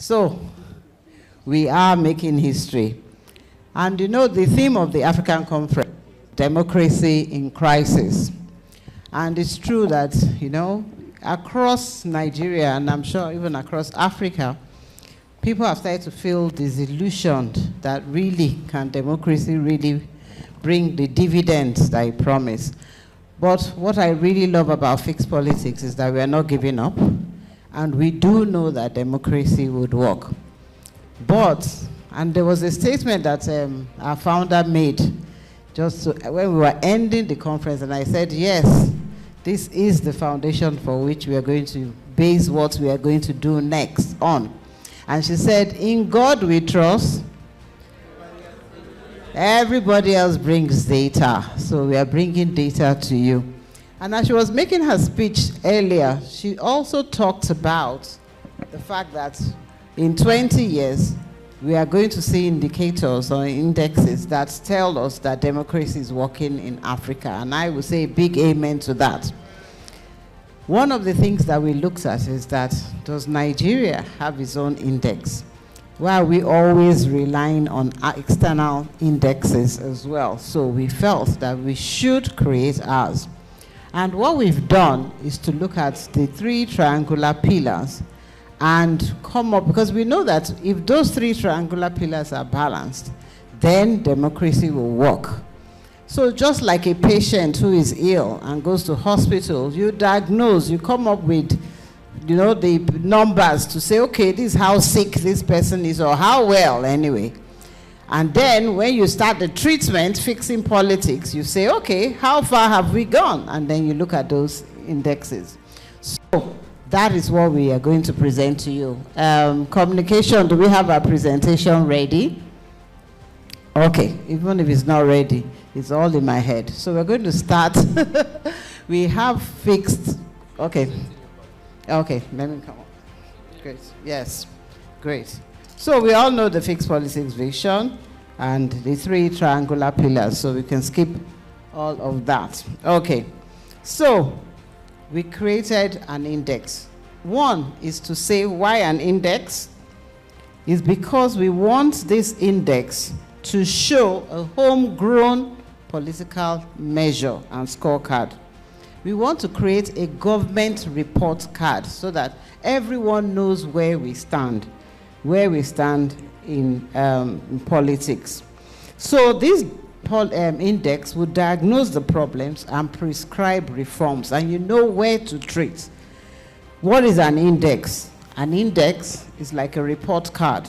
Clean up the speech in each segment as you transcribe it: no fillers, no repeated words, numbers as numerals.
So, we are making history. And you know, the theme of the African Conference, democracy in crisis. And it's true that, you know, across Nigeria, and I'm sure even across Africa, people have started to feel disillusioned that really, can democracy really bring the dividends that it promised? But what I really love about fixed politics is that we are not giving up, and we do know that democracy would work. But, and there was a statement that our founder made just when we were ending the conference, and I said, yes, this is the foundation for which we are going to base what we are going to do next on. And she said, in God we trust. Everybody else brings data, so we are bringing data to you. And as she was making her speech earlier, she also talked about the fact that in 20 years, we are going to see indicators or indexes that tell us that democracy is working in Africa. And I would say a big amen to that. One of the things that we looked at is that, does Nigeria have its own index? Why are we always relying on external indexes as well? So we felt that we should create ours. And what we've done is to look at the 3 triangular pillars and come up, because we know that if those 3 triangular pillars are balanced, then democracy will work. So just like a patient who is ill and goes to hospital, you diagnose, you come up with, you know, the numbers to say, okay, this is how sick this person is, or how well anyway. And then when you start the treatment, fixing politics, you say, okay, how far have we gone? And then you look at those indexes. So that is what we are going to present to you. Communication, do we have our presentation ready? Okay, even if it's not ready, it's all in my head. So we're going to start. We have fixed, okay. Okay, let me come on. Great, yes, great. So we all know the fixed politics vision and the 3 triangular pillars, so we can skip all of that. Okay, so we created an index. One is to say why an index is because we want this index to show a homegrown political measure and scorecard. We want to create a government report card so that everyone knows where we stand in politics. So this index will diagnose the problems and prescribe reforms, and you know where to treat. What is an index? An index is like a report card.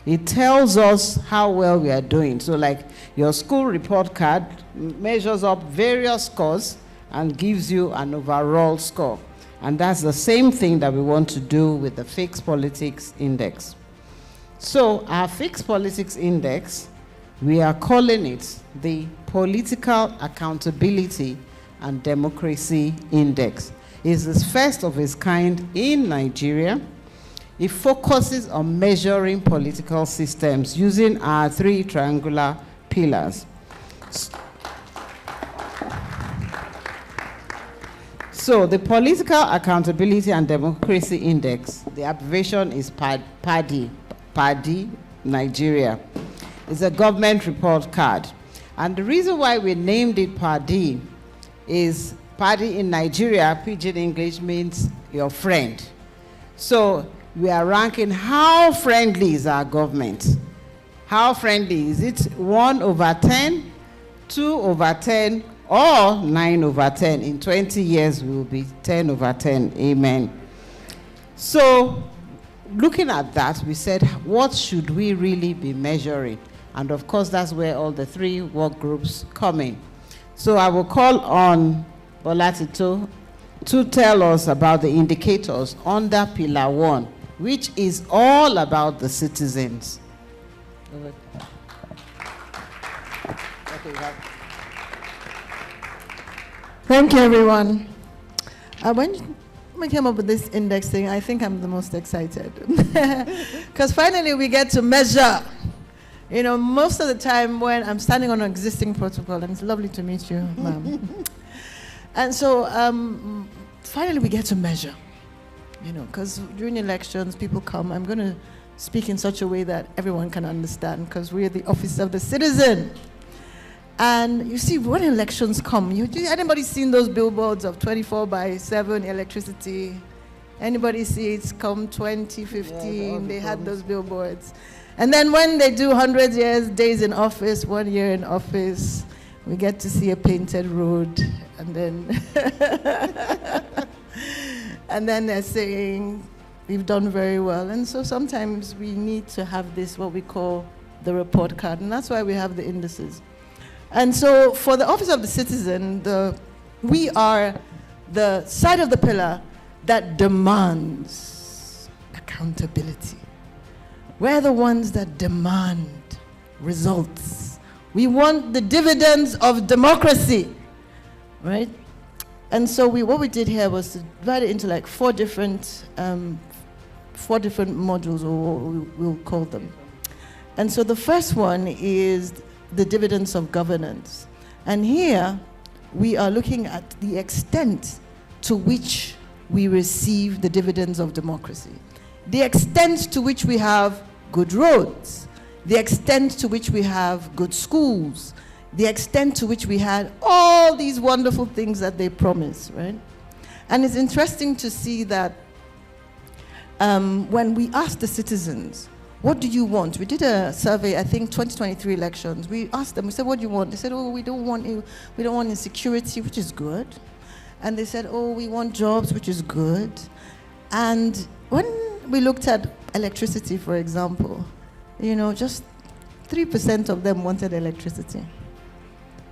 It tells us how well we are doing. So like your school report card measures up various scores and gives you an overall score. And that's the same thing that we want to do with the Fixed Politics Index. So our Fixed Politics Index, we are calling it the Political Accountability and Democracy Index. It's the first of its kind in Nigeria. It focuses on measuring political systems using our 3 triangular pillars. So the Political Accountability and Democracy Index, the abbreviation is PADI, Nigeria. It's a government report card. And the reason why we named it PADI is PADI in Nigeria, Pidgin English, means your friend. So we are ranking how friendly is our government. How friendly? Is it 1/10, 2/10, or 9/10? In 20 years, we will be 10/10. Amen. So looking at that, we said, what should we really be measuring? And of course, that's where all the 3 work groups come in. So I will call on Bolatito to tell us about the indicators under Pillar 1, which is all about the citizens. Thank you, everyone. When we came up with this index thing, I think I'm the most excited. Because finally we get to measure. You know, most of the time when I'm standing on an existing protocol, and it's lovely to meet you, ma'am. And so finally we get to measure. because during elections, people come. I'm going to speak in such a way that everyone can understand, because we're the office of the citizen. And you see, when elections come, anybody seen those billboards of 24/7 electricity? Anybody see it come 2015? They had those billboards. And then when they do 100 days in office, 1 year in office, we get to see a painted road. And then, and then they're saying, we've done very well. And so sometimes we need to have this, what we call the report card. And that's why we have the indices. And so for the Office of the Citizen, we are the side of the pillar that demands accountability. We're the ones that demand results. We want the dividends of democracy, right? And so what we did here was to divide it into like four different modules, or we'll call them. And so the first one is the dividends of governance. And here we are looking at the extent to which we receive the dividends of democracy. The extent to which we have good roads, the extent to which we have good schools, the extent to which we had all these wonderful things that they promise, right? And it's interesting to see that when we asked the citizens, what do you want? We did a survey, I think 2023 elections. We asked them, we said, what do you want? They said, oh, we don't want insecurity, which is good. And they said, oh, we want jobs, which is good. And when we looked at electricity, for example, just 3% of them wanted electricity.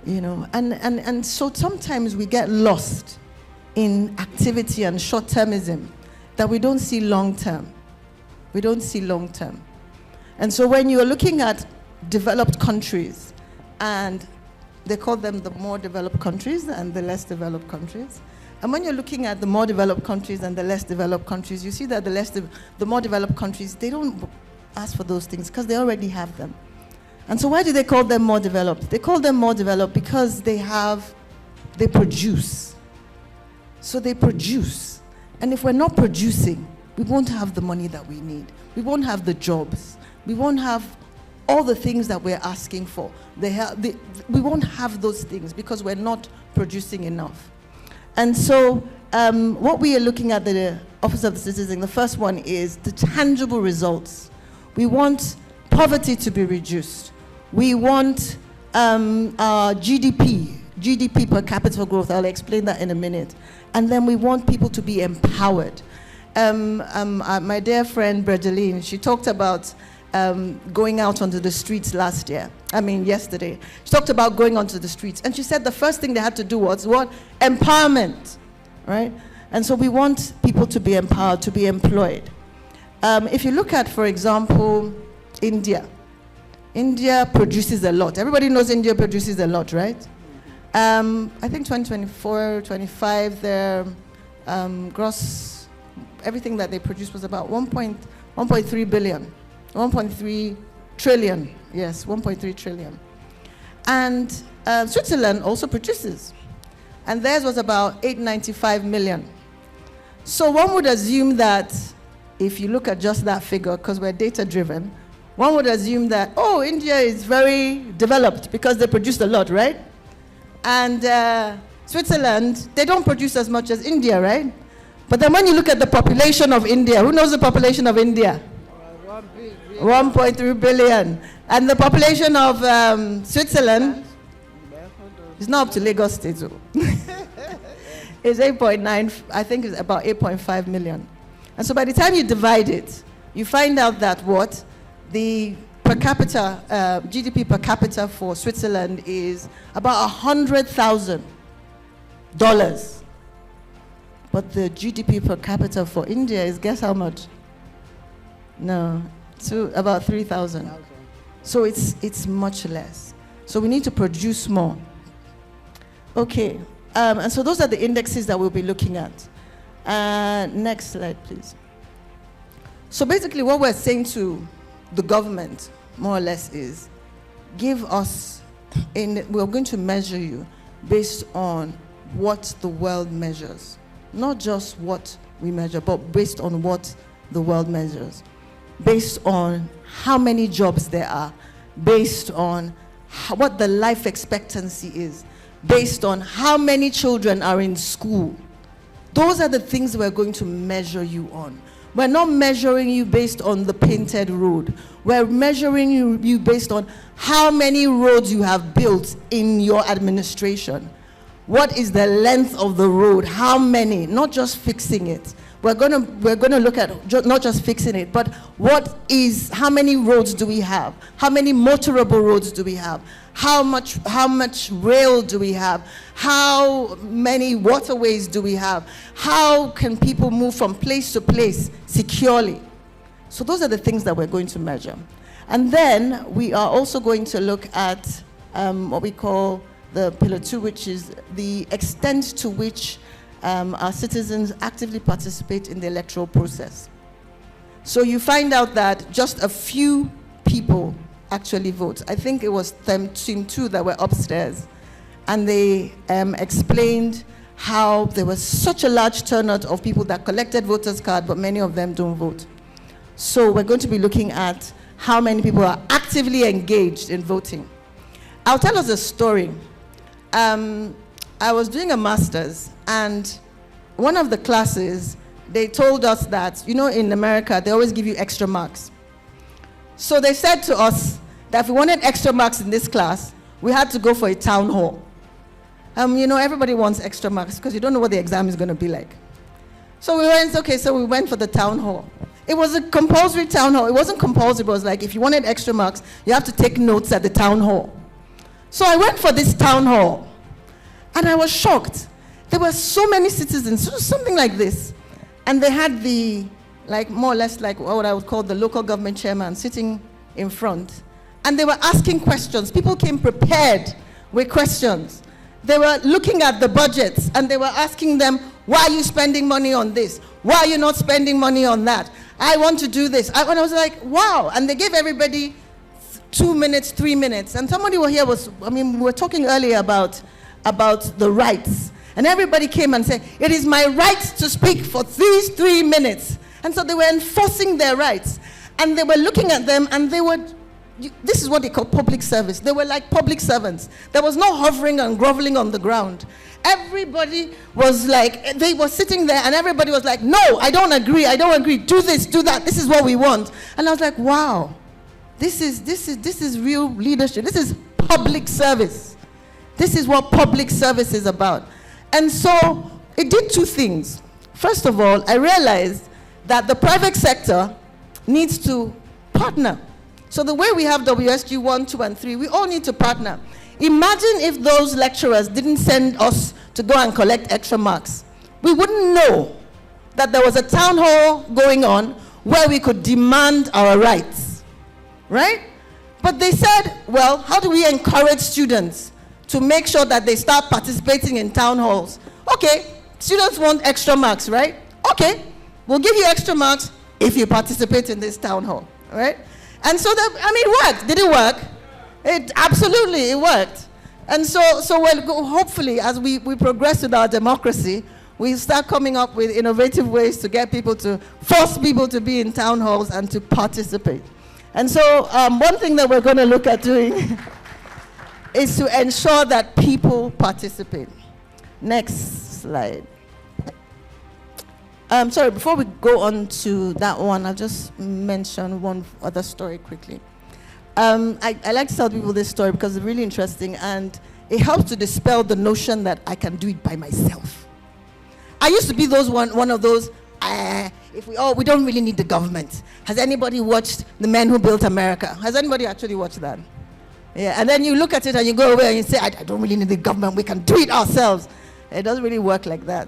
And so sometimes we get lost in activity and short-termism that we don't see long-term. We don't see long-term. And so when you're looking at developed countries, and they call them the more developed countries and the less developed countries, and when you're looking at the more developed countries and the less developed countries, you see that the more developed countries, they don't ask for those things because they already have them. And so why do they call them more developed? They call them more developed because they produce. So they produce. And if we're not producing, we won't have the money that we need. We won't have the jobs. We won't have all the things that we're asking for. We won't have those things because we're not producing enough. And so what we are looking at the Office of the Citizen, the first one is the tangible results. We want poverty to be reduced. We want our GDP per capita growth. I'll explain that in a minute. And then we want people to be empowered. My dear friend Bredeline, she talked about going out onto the streets yesterday. She talked about going onto the streets. And she said the first thing they had to do was what? Empowerment, right? And so we want people to be empowered, to be employed. If you look at, for example, India produces a lot. Everybody knows India produces a lot, right? I think 2024, 25, their gross, everything that they produced was about 1.3 billion. 1.3 trillion, yes, 1.3 trillion. And Switzerland also produces. And theirs was about 895 million. So one would assume that if you look at just that figure, because we're data-driven, one would assume that, India is very developed because they produced a lot, right? And Switzerland, they don't produce as much as India, right? But then when you look at the population of India, who knows the population of India? 1.3 billion. And the population of Switzerland is not up to Lagos State. It's 8.9, I think it's about 8.5 million. And so by the time you divide it, you find out that the per capita, GDP per capita for Switzerland is about $100,000. But the GDP per capita for India is, guess how much? No, about 3,000. So it's much less. So we need to produce more. Okay, and so those are the indexes that we'll be looking at. Next slide, please. So basically what we're saying to the government, more or less, is give us, we're going to measure you based on what the world measures, not just what we measure, but based on what the world measures, based on how many jobs there are, based on what the life expectancy is, based on how many children are in school. Those are the things we're going to measure you on. We're not measuring you based on the painted road. We're measuring you based on how many roads you have built in your administration. What is the length of the road? How many? Not just fixing it. We're gonna look at not just fixing it, but how many roads do we have? How many motorable roads do we have? How much rail do we have? How many waterways do we have? How can people move from place to place securely? So those are the things that we're going to measure. And then we are also going to look at what we call the pillar 2, which is the extent to which our citizens actively participate in the electoral process. So you find out that just a few people actually vote. I think it was team 2 that were upstairs, and they explained how there was such a large turnout of people that collected voters' cards, but many of them don't vote. So we're going to be looking at how many people are actively engaged in voting. I'll tell us a story. I was doing a master's, and one of the classes, they told us that, in America, they always give you extra marks. So they said to us that if we wanted extra marks in this class, we had to go for a town hall. Everybody wants extra marks because you don't know what the exam is going to be like. So we went for the town hall. It was a compulsory town hall. It wasn't compulsory, but it was like, if you wanted extra marks, you have to take notes at the town hall. So I went for this town hall, and I was shocked. There were so many citizens, something like this. And they had more or less like what I would call the local government chairman sitting in front. And they were asking questions. People came prepared with questions. They were looking at the budgets, and they were asking them, why are you spending money on this? Why are you not spending money on that? I want to do this. And I was like, wow. And they gave everybody 2 minutes, 3 minutes. And somebody here we were talking earlier about the rights. And everybody came and said, it is my right to speak for these 3 minutes. And so they were enforcing their rights. And they were looking at them, and this is what they call public service. They were like public servants. There was no hovering and groveling on the ground. Everybody was like, they were sitting there, and everybody was like, no, I don't agree, do this, do that, this is what we want. And I was like, wow, this is real leadership. This is public service. This is what public service is about. And so it did 2 things. First of all, I realized that the private sector needs to partner. So the way we have WSG 1, 2, and 3, we all need to partner. Imagine if those lecturers didn't send us to go and collect extra marks. We wouldn't know that there was a town hall going on where we could demand our rights, right? But they said, well, how do we encourage students to make sure that they start participating in town halls? Okay, students want extra marks, right? Okay, we'll give you extra marks if you participate in this town hall, right? And so it worked. Did it work? It worked. And so hopefully, as we progress with our democracy, we start coming up with innovative ways to get people to force people to be in town halls and to participate. And so one thing that we're going to look at doing is to ensure that people participate. Next slide. Sorry, before we go on to that one, I'll just mention one other story quickly. I like to tell people this story because it's really interesting, and it helps to dispel the notion that I can do it by myself. I used to be one of those, we don't really need the government. Has anybody watched The Men Who Built America? Has anybody actually watched that? Yeah, and then you look at it and you go away and you say, I don't really need the government, we can do it ourselves. It doesn't really work like that.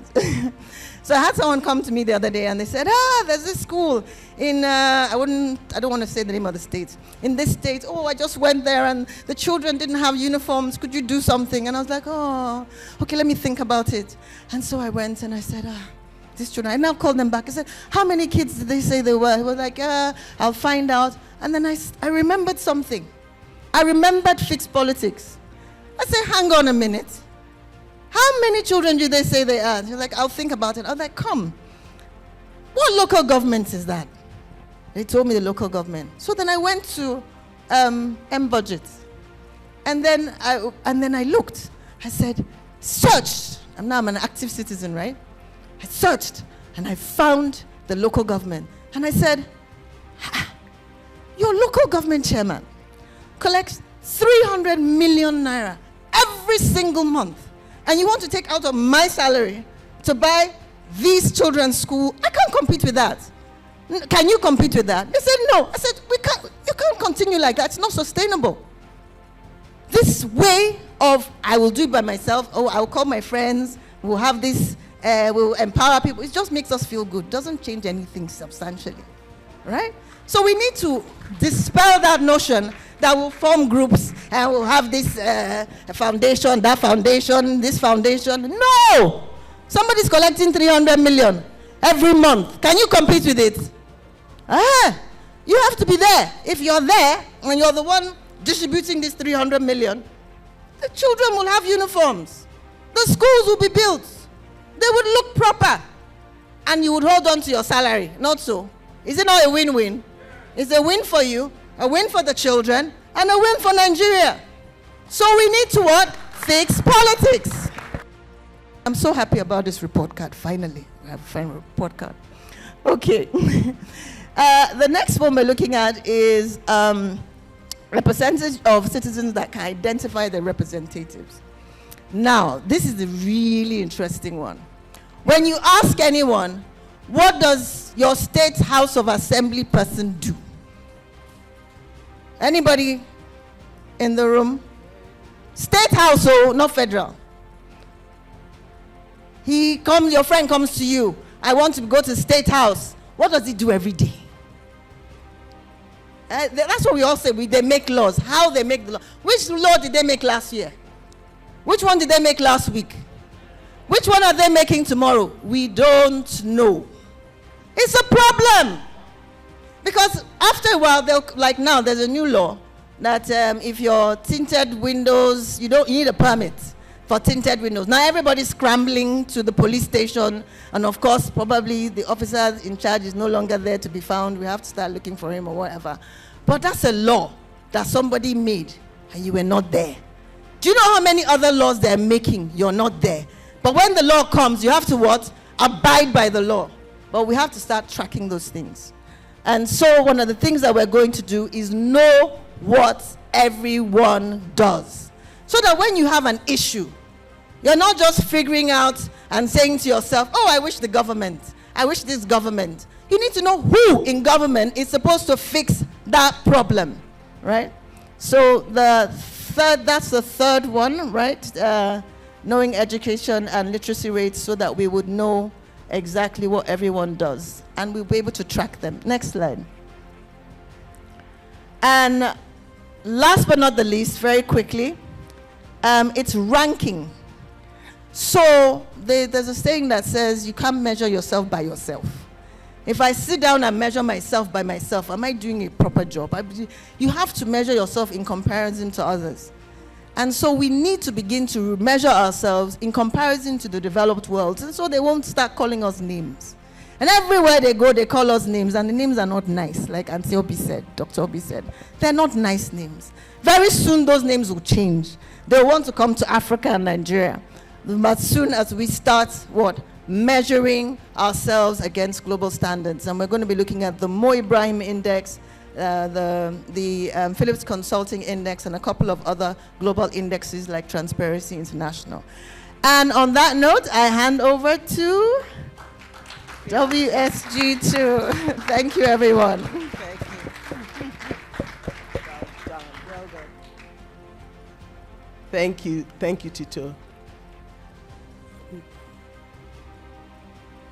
So I had someone come to me the other day, and they said, there's this school in, I don't want to say the name of the state. In this state, I just went there and the children didn't have uniforms. Could you do something? And I was like, okay, let me think about it. And so I went and I said, these children, I now called them back. I said, how many kids did they say they were? He was like, I'll find out. And then I remembered something. I remembered fixed politics. I said, hang on a minute. How many children do they say they are? He's like, I'll think about it. I was like, come. what local government is that? They told me the local government. So then I went to M-Budget. And then I looked. I said, searched. I'm an active citizen, right? I searched and I found the local government. And I said, your local government chairman collects 300 million naira every single month. And you want to take out of my salary to buy these children's school? I can't compete with that. Can you compete with that? They said, no. I said, you can't continue like that. It's not sustainable. This way of, I will do it by myself, I'll call my friends, we'll have this, we'll empower people. It just makes us feel good. Doesn't change anything substantially, right? So we need to dispel that notion that we'll form groups and we'll have this foundation, that foundation, this foundation. No! Somebody's collecting 300 million every month. Can you compete with it? You have to be there. If you're there and you're the one distributing this 300 million, the children will have uniforms. The schools will be built. They would look proper. And you would hold on to your salary. Not so. Is it not a win-win? It's a win for you, a win for the children, and a win for Nigeria. So we need to what? Fix politics. I'm so happy about this report card, finally. We have a final report card. Okay. The next one we're looking at is a percentage of citizens that can identify their representatives. Now, this is a really interesting one. When you ask anyone, what does your state House of Assembly person do? Anybody in the room? State House, oh, not federal. Your friend comes to you. I want to go to State House. What does he do every day? That's what we all say. They make laws. How they make the law. Which law did they make last year? Which one did they make last week? Which one are they making tomorrow? We don't know. It's a problem. Because after a while, like now, there's a new law that if your tinted windows, you need a permit for tinted windows. Now everybody's scrambling to the police station, and of course, probably the officer in charge is no longer there to be found. We have to start looking for him or whatever. But that's a law that somebody made, and you were not there. Do you know how many other laws they're making? You're not there. But when the law comes, you have to what? Abide by the law. But we have to start tracking those things. And so one of the things that we're going to do is know what everyone does. So that when you have an issue, you're not just figuring out and saying to yourself, oh, I wish the government, I wish this government. You need to know who in government is supposed to fix that problem, right? So that's the third one, right? Knowing education and literacy rates so that we would know exactly what everyone does. And we'll be able to track them. Next slide. And last but not the least, very quickly, it's ranking. So there's a saying that says you can't measure yourself by yourself. If I sit down and measure myself by myself, am I doing a proper job? You have to measure yourself in comparison to others. And so we need to begin to measure ourselves in comparison to the developed world. And so they won't start calling us names. And everywhere they go, they call us names. And the names are not nice, like Auntie Obi said, Dr. Obi said. They're not nice names. Very soon, those names will change. They want to come to Africa and Nigeria. But as soon as we start, measuring ourselves against global standards. And we're going to be looking at the Mo Ibrahim Index, the Phillips Consulting Index, and a couple of other global indexes like Transparency International. And on that note, I hand over to WSG2. Thank you, everyone. Thank you. Well done. Thank you, Tito.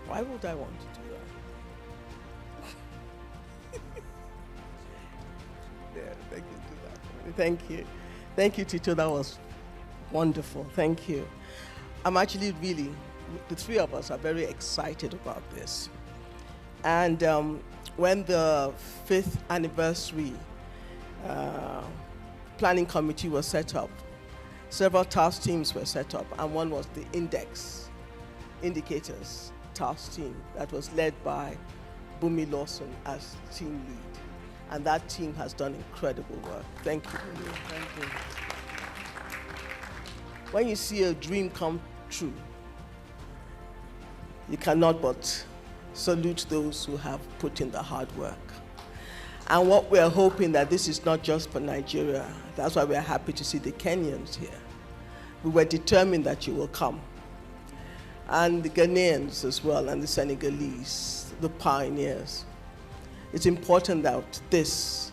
Why would I want to do that? Yeah, thank you, do that. Thank you, Tito. That was wonderful. Thank you. I'm actually the three of us are very excited about this. And when the 5th anniversary planning committee was set up, several task teams were set up, and one was the indicators. task team that was led by Bumi Lawson as team lead. And that team has done incredible work. Thank you, Bumi. Thank you. When you see a dream come true, you cannot but salute those who have put in the hard work. And what we're hoping that this is not just for Nigeria. That's why we're happy to see the Kenyans here. We were determined that you will come. And the Ghanaians as well, and the Senegalese, the pioneers. It's important that this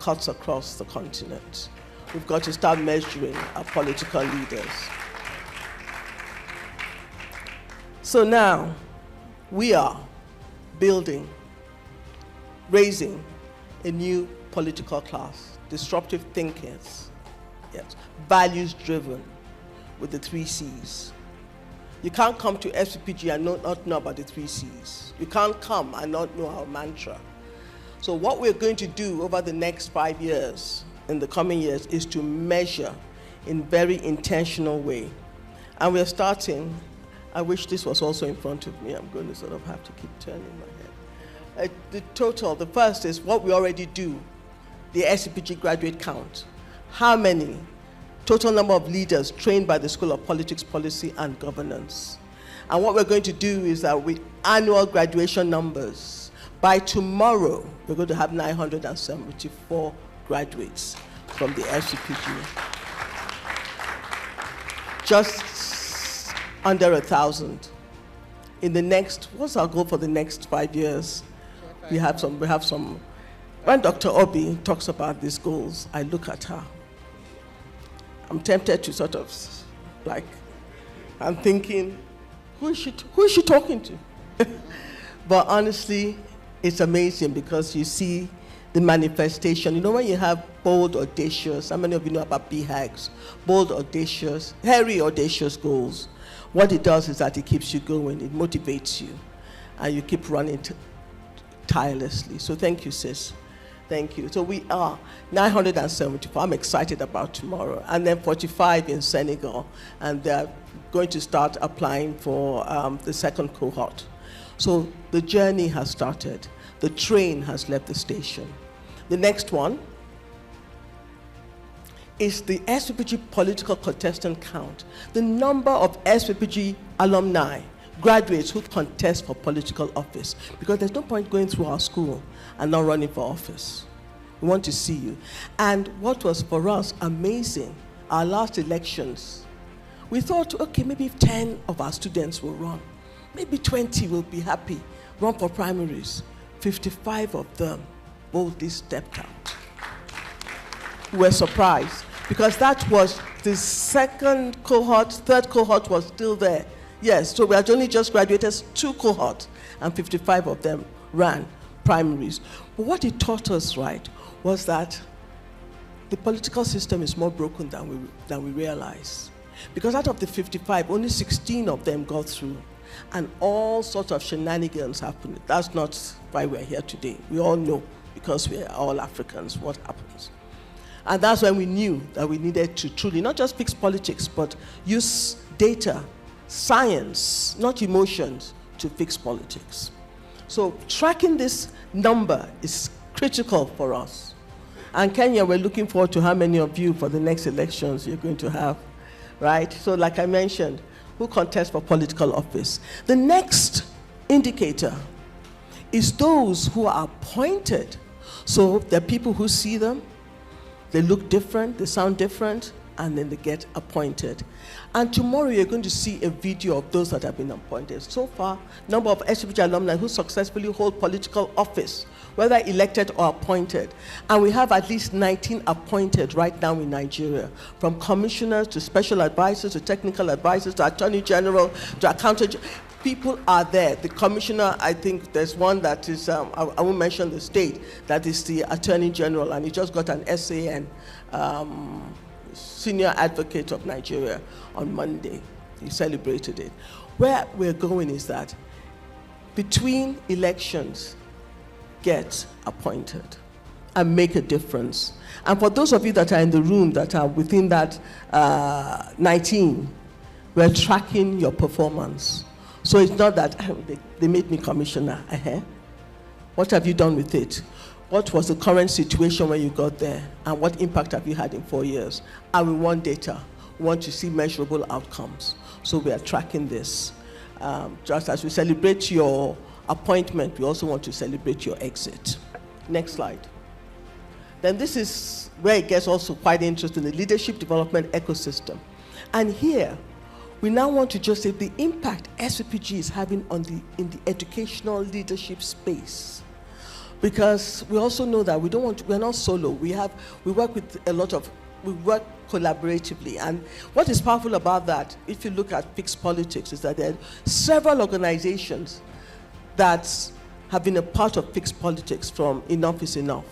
cuts across the continent. We've got to start measuring our political leaders. So now, we are building, raising a new political class, disruptive thinkers, yes, values-driven, with the 3 C's. You can't come to SPPG and not know about the 3 C's. You can't come and not know our mantra. So what we're going to do over the next 5 years, in the coming years, is to measure in very intentional way. And we're starting, I wish this was also in front of me. I'm going to sort of have to keep turning my head. The total, the first is what we already do, the SPPG graduate count. How many? Total number of leaders trained by the School of Politics, Policy and Governance. And what we're going to do is that with annual graduation numbers, by tomorrow, we're going to have 974 graduates from the SPPG. Just under 1,000. In the next, what's our goal for the next 5 years? We have some. When Dr. Obi talks about these goals, I look at her. I'm tempted to sort of, like, I'm thinking, who is she talking to? But honestly, it's amazing because you see the manifestation. You know, when you have bold, audacious, how many of you know about BHAGs? Bold, audacious, hairy, audacious goals. What it does is that it keeps you going, it motivates you, and you keep running tirelessly. So thank you, sis. Thank you. So we are 974. I'm excited about tomorrow. And then 45 in Senegal. And they're going to start applying for the second cohort. So the journey has started. The train has left the station. The next one is the SPPG political contestant count. The number of SPPG alumni, graduates who contest for political office, because there's no point going through our school and not running for office. We want to see you. And what was for us amazing, our last elections, we thought, okay, maybe if 10 of our students will run, maybe 20 will be happy, run for primaries. 55 of them boldly stepped out. We were surprised, because that was the second cohort, third cohort was still there. Yes, so we had only just graduated 2 cohorts, and 55 of them ran primaries. But what it taught us, right, was that the political system is more broken than we realize. Because out of the 55, only 16 of them got through, and all sorts of shenanigans happened. That's not why we're here today. We all know, because we're all Africans, what happens. And that's when we knew that we needed to truly not just fix politics, but use data, science, not emotions, to fix politics. So tracking this number is critical for us. And Kenya, we're looking forward to how many of you for the next elections you're going to have, right? So like I mentioned, who contest for political office. The next indicator is those who are appointed. So there are people who see them, they look different, they sound different, and then they get appointed. And tomorrow you're going to see a video of those that have been appointed. So far, number of SPPG alumni who successfully hold political office, whether elected or appointed. And we have at least 19 appointed right now in Nigeria, from commissioners to special advisors to technical advisors to attorney general to accountant. People are there. The commissioner, I think there's one that is, I won't mention the state, that is the attorney general, and he just got an SAN, Senior Advocate of Nigeria, on Monday. He celebrated it. Where we're going is that between elections, get appointed and make a difference. And for those of you that are in the room that are within that 19, we're tracking your performance. So it's not that they made me commissioner. What have you done with it? What was the current situation when you got there? And what impact have you had in 4 years? And we want data. We want to see measurable outcomes. So we are tracking this. Just as we celebrate your appointment, we also want to celebrate your exit. Next slide. Then this is where it gets also quite interesting, the leadership development ecosystem. And here, we now want to just say the impact SVPG is having in the educational leadership space. Because we also know that we're not solo. We work collaboratively. And what is powerful about that, if you look at fixed politics, is that there are several organizations that have been a part of fixed politics, from Enough is Enough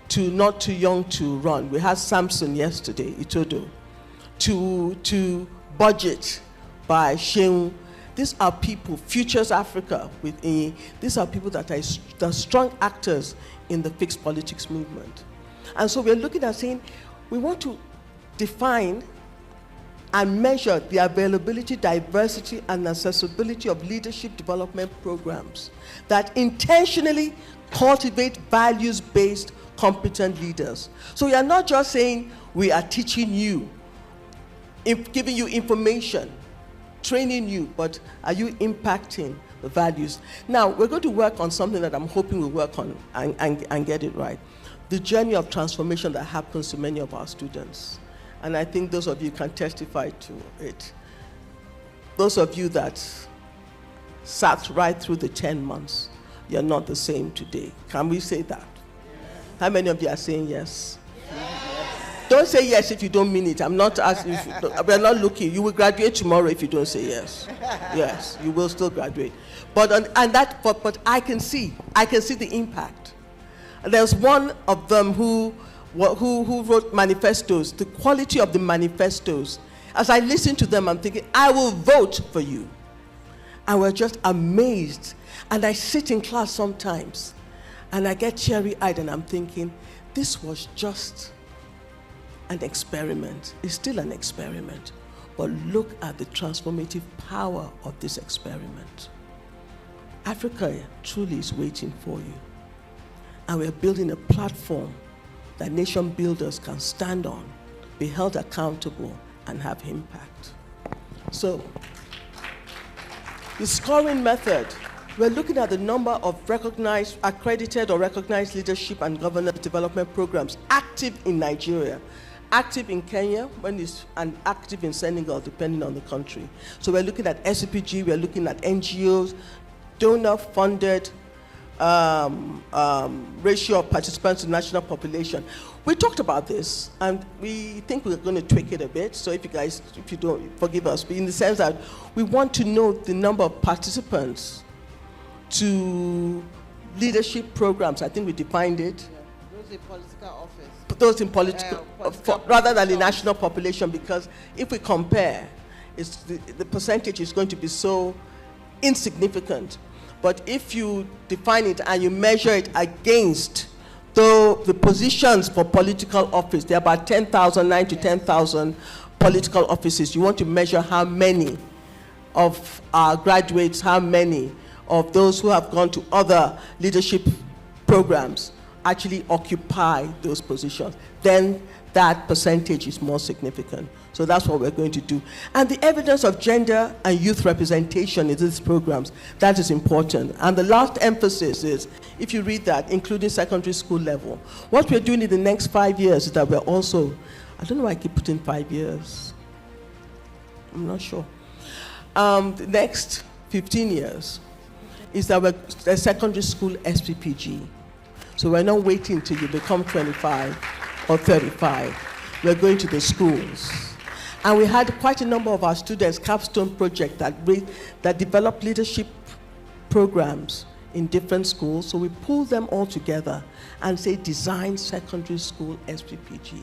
to Not Too Young to Run. We had Samson yesterday, Itodo, to Budget by Sheung. These are people, Futures Africa, these are people that are strong actors in the fixed politics movement. And so we're looking at saying, we want to define and measure the availability, diversity, and accessibility of leadership development programs that intentionally cultivate values-based, competent leaders. So we are not just saying we are teaching you, giving you information, training you, but are you impacting the values? Now, we're going to work on something that I'm hoping we'll work on and get it right. The journey of transformation that happens to many of our students. And I think those of you can testify to it. Those of you that sat right through the 10 months, you're not the same today. Can we say that? Yes. How many of you are saying yes? Yes. Don't say yes if you don't mean it. I'm not asking. We're not looking. You will graduate tomorrow if you don't say yes. Yes, you will still graduate. But I can see the impact. There's one of them who wrote manifestos. The quality of the manifestos. As I listen to them, I'm thinking, I will vote for you. And we're just amazed. And I sit in class sometimes, and I get teary-eyed, and I'm thinking, this was just an experiment. It's still an experiment. But look at the transformative power of this experiment. Africa truly is waiting for you. And we're building a platform that nation builders can stand on, be held accountable, and have impact. So, the scoring method, we're looking at the number of accredited or recognized leadership and governance development programs active in Nigeria, active in Kenya, and active in Senegal, depending on the country. So we're looking at SCPG, we're looking at NGOs, donor-funded, ratio of participants to national population. We talked about this, and we think we're going to tweak it a bit. So if you don't forgive us, but in the sense that we want to know the number of participants to leadership programs. I think we defined it. Yeah, those in political office. Those in political, rather than the national population, because if we compare, the percentage is going to be so insignificant. But if you define it and you measure it against the positions for political office, there are about 9 to 10,000 political offices. You want to measure how many of our graduates, how many of those who have gone to other leadership programs actually occupy those positions. Then that percentage is more significant. So that's what we're going to do. And the evidence of gender and youth representation in these programs, that is important. And the last emphasis is, if you read that, including secondary school level, what we're doing in the next 5 years is that we're also, I don't know why I keep putting 5 years. I'm not sure. The next 15 years is that we're a secondary school SPPG. So we're not waiting till you become 25 or 35. We're going to the schools. And we had quite a number of our students, capstone project that developed leadership programs in different schools. So we pulled them all together and say, design secondary school SPPG.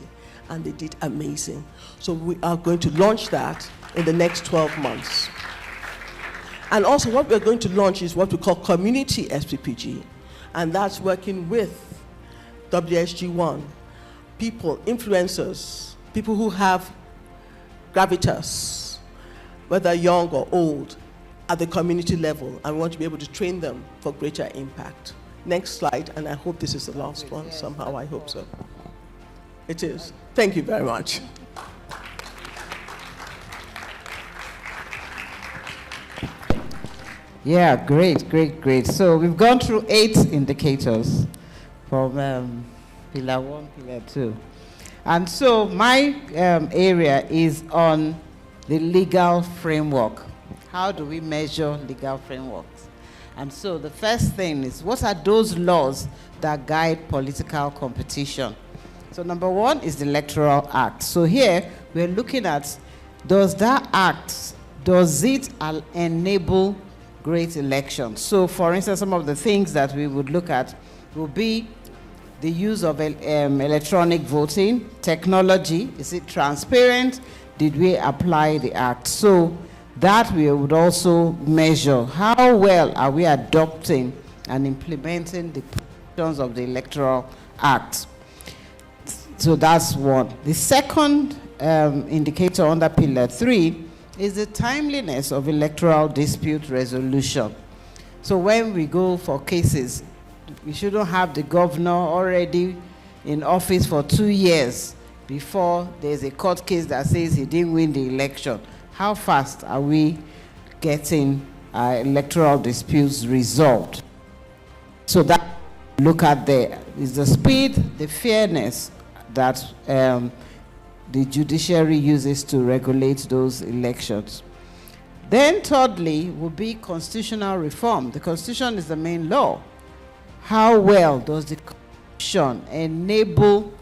And they did amazing. So we are going to launch that in the next 12 months. And also what we're going to launch is what we call community SPPG. And that's working with WSG1, people, influencers, people who have gravitas, whether young or old, at the community level, and we want to be able to train them for greater impact. Next slide, and I hope this is the last one. Somehow, I hope so. It is. Thank you very much. Yeah, great. So we've gone through 8 indicators from Pillar 1, Pillar 2. And so my area is on the legal framework. How do we measure legal frameworks? And so the first thing is, what are those laws that guide political competition? So number 1 is the Electoral Act. So here we're looking at, does that act, does it enable great elections? So for instance, some of the things that we would look at will be the use of electronic voting, technology, is it transparent? Did we apply the act? So that we would also measure how well are we adopting and implementing the provisions of the Electoral Act. So that's one. The second indicator under Pillar 3 is the timeliness of electoral dispute resolution. So when we go for cases, we shouldn't have the governor already in office for 2 years before there's a court case that says he didn't win the election. How fast are we getting electoral disputes resolved? So that look at there is the speed, the fairness that the judiciary uses to regulate those elections. Then thirdly would be constitutional reform. The Constitution is the main law. How well does the Constitution enable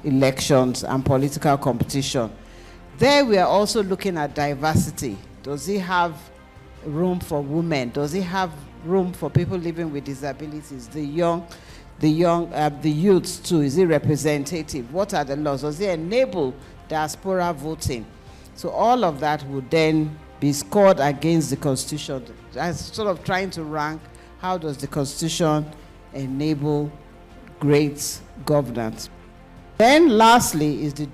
elections and political competition? There we are also looking at diversity. Does it have room for women? Does it have room for people living with disabilities, the youths too? Is it representative? What are the laws? Does it enable diaspora voting? So all of that would then be scored against the Constitution. That's sort of trying to rank, how does the Constitution enable great governance? Then lastly is the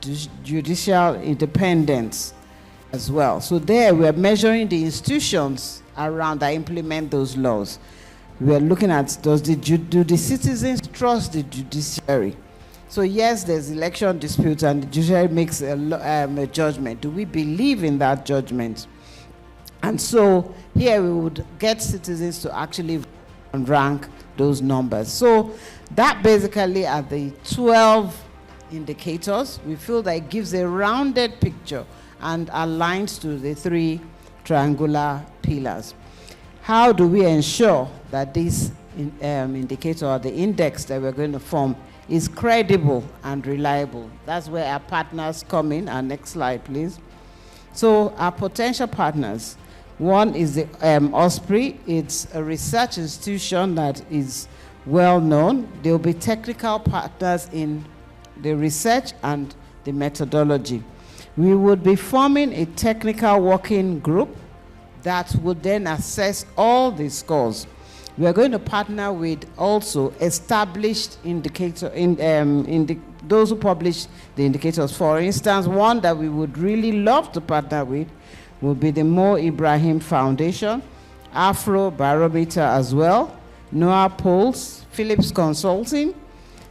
judicial independence as well. So there we are measuring the institutions around that implement those laws. We are looking at, do the citizens trust the judiciary? So yes, there's election disputes and the judiciary makes a judgment. Do we believe in that judgment? And so here we would get citizens to actually rank those numbers. So that basically are the 12 indicators. We feel that it gives a rounded picture and aligns to the 3 triangular pillars. How do we ensure that this indicator, or the index that we're going to form, is credible and reliable? That's where our partners come in. Our next slide, please. So our potential partners, one is the Osprey. It's a research institution that is well known. There will be technical partners in the research and the methodology. We would be forming a technical working group that would then assess all the scores. We are going to partner with also established indicator those who publish the indicators. For instance, one that we would really love to partner with would be the Mo Ibrahim Foundation, Afro Barometer as well, Noah Polls, Phillips Consulting.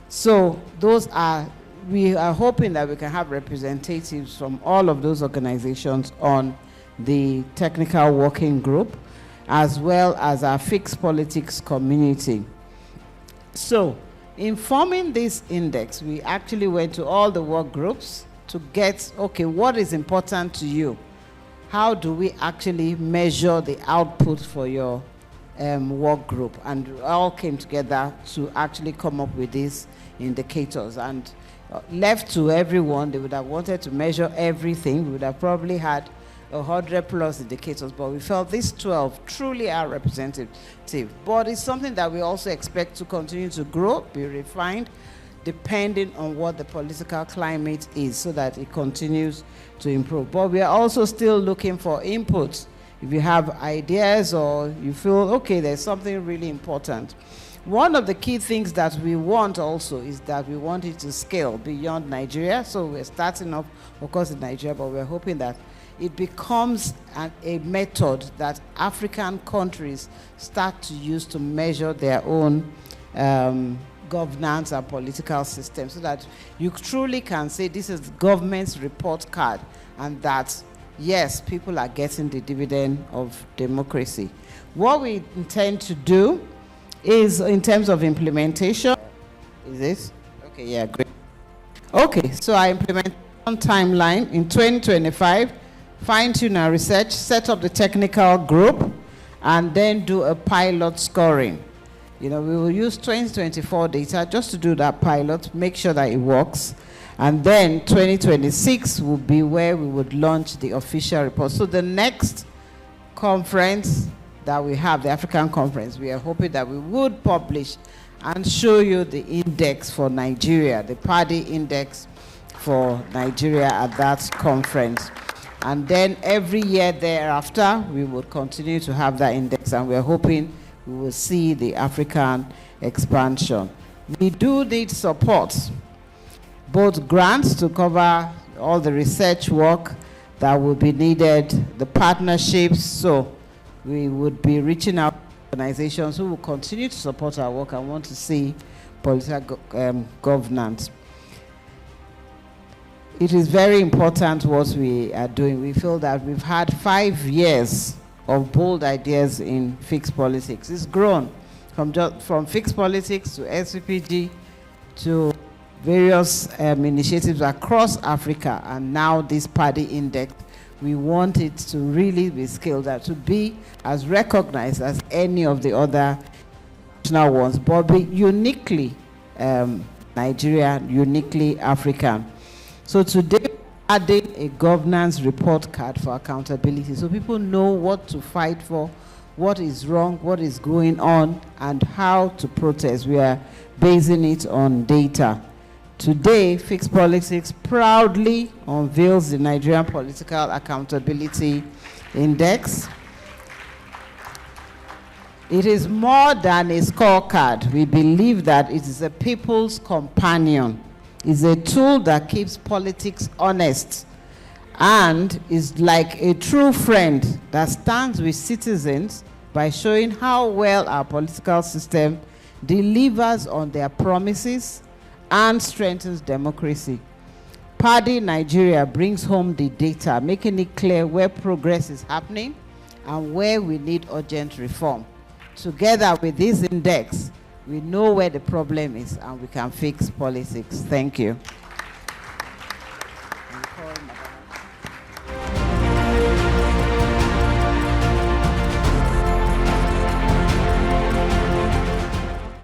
So those are, we are hoping that we can have representatives from all of those organizations on the technical working group, as well as our fixed politics community. So in forming this index, we actually went to all the work groups to get, okay, what is important to you? How do we actually measure the output for your work group? And we all came together to actually come up with these indicators. And left to everyone, they would have wanted to measure everything. We would have probably had 100+ indicators, but we felt these 12 truly are representative. But it's something that we also expect to continue to grow, be refined, depending on what the political climate is, so that it continues to improve. But we are also still looking for inputs. If you have ideas or you feel, okay, there's something really important. One of the key things that we want also is that we want it to scale beyond Nigeria. So we're starting off, of course, in Nigeria, but we're hoping that it becomes a method that African countries start to use to measure their own governance and political system, so that you truly can say this is the government's report card, and that, yes, people are getting the dividend of democracy. What we intend to do is, in terms of implementation, is this? Okay, yeah, great. Okay, so our implementation timeline in 2025, fine-tune our research, set up the technical group, and then do a pilot scoring. We will use 2024 data just to do that pilot, make sure that it works. And then 2026 will be where we would launch the official report. So the next conference that we have, the African conference, we are hoping that we would publish and show you the index for Nigeria, the PADI index for Nigeria at that conference. And then every year thereafter, we would continue to have that index, and we're hoping we will see the African expansion. We do need support, both grants to cover all the research work that will be needed, the partnerships, so we would be reaching out to organizations who will continue to support our work and want to see political governance. It is very important what we are doing. We feel that we've had 5 years of bold ideas in fixed politics. It's grown from fixed politics to SCPG to various initiatives across Africa, and now this PADI index. We want it to really be scaled up, to be as recognized as any of the other national ones, but be uniquely Nigerian, uniquely African. So today, adding a governance report card for accountability, so people know what to fight for, what is wrong, what is going on, and how to protest. We are basing it on data. Today, Fixed Politics proudly unveils the Nigerian Political Accountability Index. It is more than a scorecard. We believe that it is a people's companion. It's a tool that keeps politics honest and is like a true friend that stands with citizens by showing how well our political system delivers on their promises and strengthens democracy. PADI Nigeria brings home the data, making it clear where progress is happening and where we need urgent reform. Together with this index, we know where the problem is and we can fix politics. Thank you.